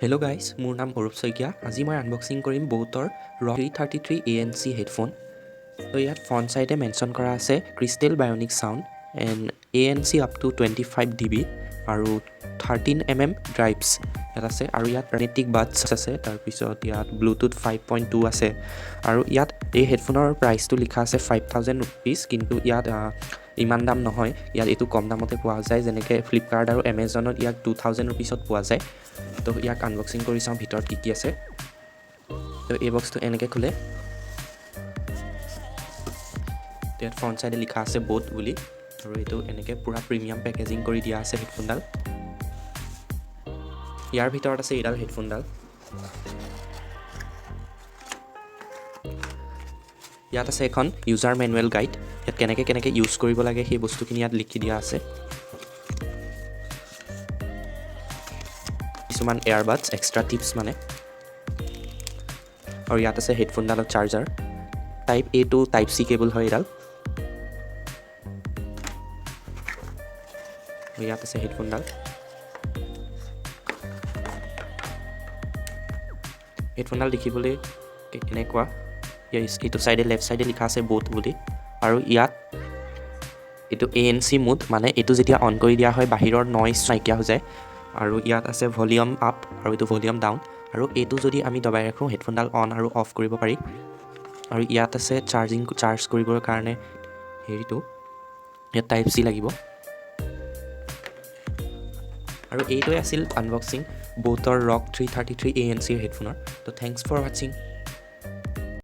Hello guys, মোৰ নাম অৰূপ শইকীয়া। আজি মই আনবক্সিং কৰিম boAtৰ rockerz 333 ANC হেডফোন। তো ইয়াত ফ্ৰণ্ট চাইডে মেনশ্যন কৰা আছে crystal bionic sound and ANC up to 25 dB আৰু 13mm ড্ৰাইভছ ইয়াত আছে আৰু ইয়াত ম্যাগনেটিক বাডছ আছে। তাৰপিছত ইয়াত ব্লুটুথ 5.2 আছে আৰু ইয়াত এই হেডফোনৰ প্ৰাইচটো লিখা আছে 5000 rupees, কিন্তু ইয়াত ইমান দাম নহয়, ইয়াত এইটো কম দামতে পোৱা যায়, যেনেকৈ ফ্লিপকাৰ্ট আৰু এমেজনত ইয়াক 2000 rupeesত পোৱা যায়। তো ইয়াক আনবক্সিং কৰি চাওঁ ভিতৰত কি কি আছে। তো এই বক্সটো এনেকৈ খোলে। ইয়াত ফ্ৰণ্ট চাইডে লিখা আছে boAt বুলি আৰু এইটো এনেকৈ পূৰা প্ৰিমিয়াম পেকেজিং কৰি দিয়া আছে হেডফোনডাল। ইয়াৰ ভিতৰত আছে এইডাল হেডফোনডাল। ইয়াত আছে এখন ইউজাৰ মেনুৱেল গাইড, ইয়াত কেনেকৈ ইউজ কৰিব লাগে সেই বস্তুখিনি ইয়াত লিখি দিয়া আছে। কিছুমান এয়াৰবাডছ এক্সট্ৰা টিপছ মানে, আৰু ইয়াত আছে হেডফোনডালৰ charger. Type A to type C cable হয় এইডাল। ইয়াত আছে হেডফোনডাল। হেডফোনডাল দেখিবলৈ এনেকুৱা, এইটো চাইডে লেফ্ট চাইডে লিখা আছে boAt বুলি, আৰু ইয়াত এইটো ANC মোড, মানে এইটো যেতিয়া অন কৰি দিয়া হয় বাহিৰৰ নইজ নাইকিয়া হৈ যায়। আৰু ইয়াত আছে ভলিউম আপ আৰু এইটো ভলিউম ডাউন, আৰু এইটো যদি আমি দবাই ৰাখোঁ হেডফোনডাল অন আৰু অফ কৰিব পাৰি। আৰু ইয়াত আছে চাৰ্জ কৰিবৰ কাৰণে হেৰিটো, ইয়াত টাইপ C লাগিব। আৰু এইটোৱে আছিল আনবক্সিং boAtৰ rockerz 333 ANC হেডফোনৰ। তো থেংকছ ফৰ ৱাচিং।